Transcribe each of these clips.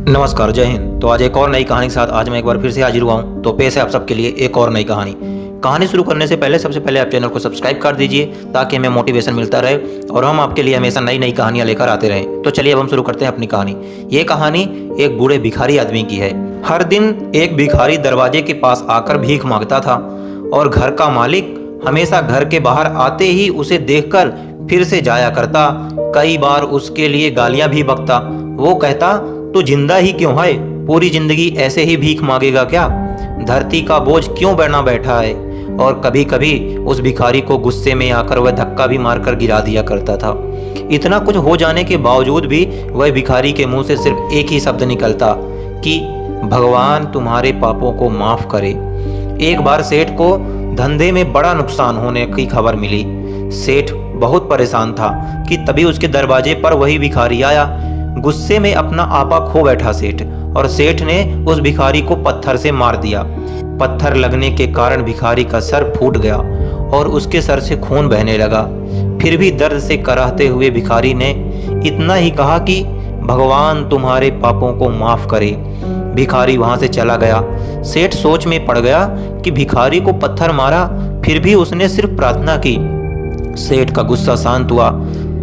नमस्कार, जय हिंद। तो आज एक और नई कहानी के साथ आज मैं एक बार फिर से हाजिर हुआ हूँ। तो पेश है आप सबके लिए एक और नई कहानी शुरू करने से पहले सबसे पहले आप चैनल को सब्सक्राइब कर दीजिए ताकि हमें मोटिवेशन मिलता रहे और हम आपके लिए हमेशा नई नई कहानियाँ लेकर आते रहें। तो चलिए अब हम शुरू करते हैं अपनी कहानी। ये कहानी एक बूढ़े भिखारी आदमी की है। हर दिन एक भिखारी दरवाजे के पास आकर भीख मांगता था और घर का मालिक हमेशा घर के बाहर आते ही उसे देखकर फिर से जाया करता। कई बार उसके लिए गालियां भी बकता। वो कहता, तू जिंदा ही क्यों है? पूरी जिंदगी ऐसे ही भीख मांगेगा क्या? धरती का बोझ क्यों बना बैठा है? और कभी कभी उस भिखारी को गुस्से में आकर वह धक्का भी मारकर गिरा दिया करता था। इतना कुछ हो जाने के बावजूद भी वह भिखारी के मुंह से सिर्फ एक ही शब्द निकलता कि भगवान तुम्हारे पापों को माफ करे। एक बार सेठ को धंधे में बड़ा नुकसान होने की खबर मिली। सेठ बहुत परेशान था कि तभी उसके दरवाजे पर वही भिखारी आया। गुस्से में अपना आपा खो बैठा सेठ, और सेठ ने उस भिखारी को पत्थर से मार दिया। पत्थर लगने के कारण भिखारी का सर फूट गया और उसके सर से खून बहने लगा। फिर भी दर्द से कराहते हुए भिखारी ने इतना ही कहा कि भगवान तुम्हारे पापों को माफ करे। भिखारी वहां से चला गया। सेठ सोच में पड़ गया कि भिखारी को पत्थर मारा, फिर भी उसने सिर्फ प्रार्थना की। सेठ का गुस्सा शांत हुआ।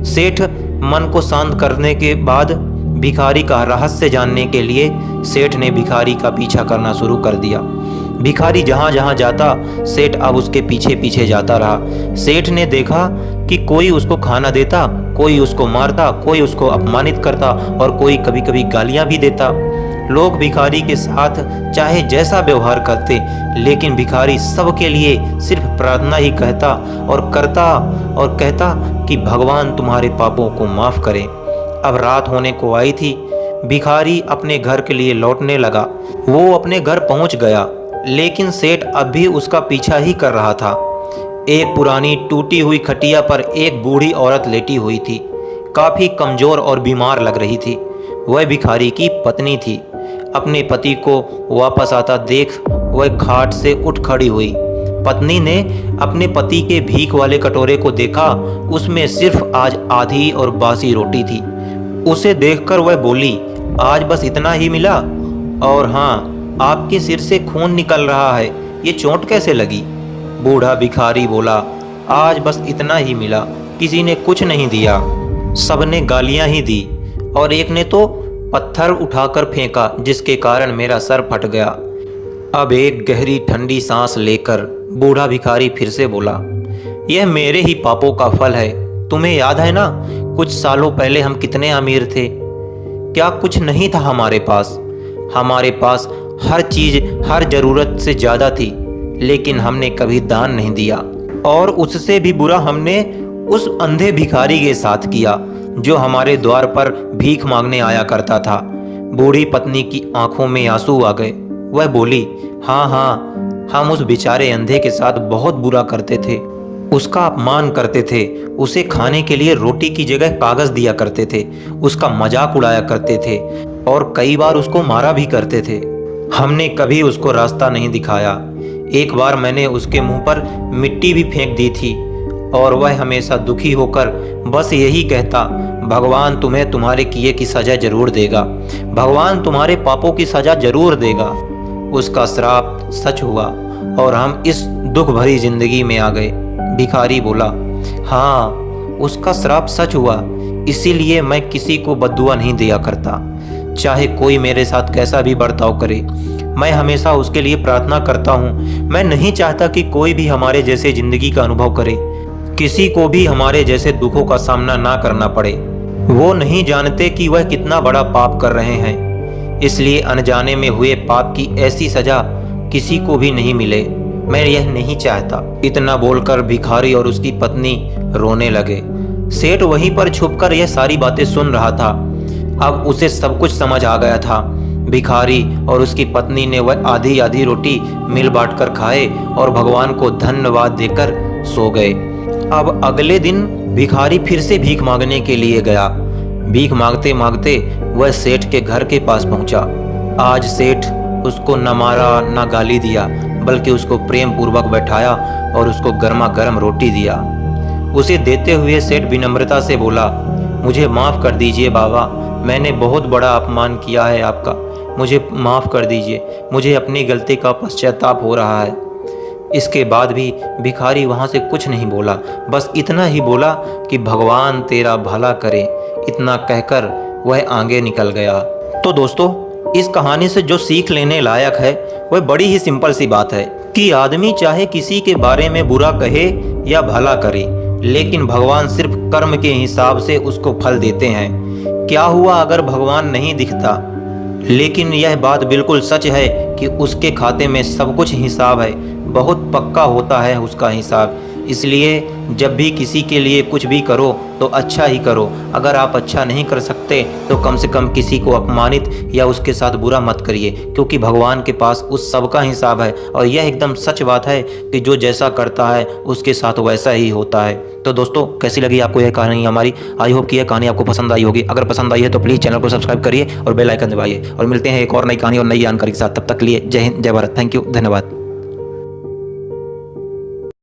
सेठ मन को शांत करने के बाद भिखारी का रहस्य जानने के लिए सेठ ने भिखारी का पीछा करना शुरू कर दिया। भिखारी जहां जहां जाता सेठ अब उसके पीछे पीछे जाता रहा। सेठ ने देखा कि कोई उसको खाना देता, कोई उसको मारता, कोई उसको अपमानित करता और कोई कभी कभी गालियां भी देता। लोग भिखारी के साथ चाहे जैसा व्यवहार करते, लेकिन भिखारी सबके लिए सिर्फ प्रार्थना ही कहता और करता और कहता कि भगवान तुम्हारे पापों को माफ करे। अब रात होने को आई थी। भिखारी अपने घर के लिए लौटने लगा। वो अपने घर पहुंच गया, लेकिन सेठ अब भी उसका पीछा ही कर रहा था। एक पुरानी टूटी हुई खटिया पर एक बूढ़ी औरत लेटी हुई थी। काफी कमजोर और बीमार लग रही थी। वह भिखारी की पत्नी थी। अपने पति को वापस आता देख वह खाट से उठ खड़ी हुई। पत्नी ने अपने पति के भीख वाले कटोरे को देखा। उसमें सिर्फ आज आधी और बासी रोटी थी। उसे देखकर वह बोली, आज बस इतना ही मिला? और हाँ, आपके सिर से खून निकल रहा है, ये चोट कैसे लगी? बूढ़ा भिखारी बोला, आज बस इतना ही मिला, किसी ने कुछ नहीं दिया, सबने गालियां ही दी और एक ने तो पत्थर उठाकर फेंका जिसके कारण मेरा सर फट गया। अब एक गहरी ठंडी सांस लेकर बूढ़ा भिखारी फिर से बोला, यह मेरे ही पापों का फल है। तुम्हें याद है ना, कुछ सालों पहले हम कितने अमीर थे? क्या कुछ नहीं था हमारे पास? हमारे पास हर चीज हर जरूरत से ज्यादा थी, लेकिन हमने कभी दान नहीं दिया। और उससे भी बुरा हमने उस अंधे भिखारी के साथ किया जो हमारे द्वार पर भीख मांगने आया करता था। बूढ़ी पत्नी की आंखों में आंसू आ गए। वह बोली, हाँ हाँ, हम उस बेचारे अंधे के साथ बहुत बुरा करते थे, उसका अपमान करते थे, उसे खाने के लिए रोटी की जगह कागज दिया करते थे, उसका मजाक उड़ाया करते थे और कई बार उसको मारा भी करते थे। हमने कभी उसको रास्ता नहीं दिखाया। एक बार मैंने उसके मुंह पर मिट्टी भी फेंक दी थी और वह हमेशा दुखी होकर बस यही कहता, भगवान तुम्हें तुम्हारे किए की सजा जरूर देगा, भगवान तुम्हारे पापों की सजा जरूर देगा। उसका श्राप सच हुआ और हम इस दुख भरी जिंदगी में आ गए। भिखारी बोला, हाँ, उसका श्राप सच हुआ, इसीलिए मैं किसी को बद्दुआ नहीं दिया करता। चाहे कोई मेरे साथ कैसा भी बर्ताव करे, मैं हमेशा उसके लिए प्रार्थना करता हूँ। मैं नहीं चाहता कि कोई भी हमारे जैसे जिंदगी का अनुभव करे, किसी को भी हमारे जैसे दुखों का सामना ना करना पड़े। वो नहीं जानते कि वह कितना बड़ा पाप कर रहे हैं, इसलिए अनजाने में हुए पाप की ऐसी सजा किसी को भी नहीं मिले। मैं यह नहीं चाहता। इतना बोलकर भिखारी और उसकी पत्नी रोने लगे। सेठ वहीं पर छुपकर यह सारी बातें सुन रहा था। अब उसे सब कुछ समझ आ गया था। भिखारी और उसकी पत्नी ने वह आधी आधी रोटी मिल बांट कर खाए और भगवान को धन्यवाद देकर सो गए। अब अगले दिन भिखारी फिर से भीख मांगने के लिए गया। भीख मांगते मांगते वह सेठ के घर के पास पहुंचा। आज सेठ उसको न मारा न गाली दिया, बल्कि उसको प्रेम पूर्वक बैठाया और उसको गर्मा गर्म रोटी दिया। उसे देते हुए सेठ विनम्रता से बोला, मुझे माफ कर दीजिए बाबा, मैंने बहुत बड़ा अपमान किया है आपका, मुझे माफ़ कर दीजिए, मुझे अपनी गलती का पश्चाताप हो रहा है। इसके बाद भी भिखारी वहाँ से कुछ नहीं बोला, बस इतना ही बोला कि भगवान तेरा भला करे। इतना कहकर वह आगे निकल गया। तो दोस्तों, इस कहानी से जो सीख लेने लायक है वह बड़ी ही सिंपल सी बात है कि आदमी चाहे किसी के बारे में बुरा कहे या भला करे, लेकिन भगवान सिर्फ कर्म के हिसाब से उसको फल देते हैं। क्या हुआ अगर भगवान नहीं दिखता? लेकिन यह बात बिल्कुल सच है कि उसके खाते में सब कुछ हिसाब है, बहुत पक्का होता है उसका हिसाब। इसलिए जब भी किसी के लिए कुछ भी करो तो अच्छा ही करो। अगर आप अच्छा नहीं कर सकते तो कम से कम किसी को अपमानित या उसके साथ बुरा मत करिए, क्योंकि भगवान के पास उस सब का हिसाब है। और यह एकदम सच बात है कि जो जैसा करता है उसके साथ वैसा ही होता है। तो दोस्तों, कैसी लगी आपको यह कहानी हमारी? आई होप कि यह कहानी आपको पसंद आई होगी। अगर पसंद आई है तो प्लीज़ चैनल को सब्सक्राइब करिए और बेल आइकन दबाइए। और मिलते हैं एक और नई कहानी और नई जानकारी के साथ। तब तक के लिए जय हिंद, जय भारत। थैंक यू, धन्यवाद।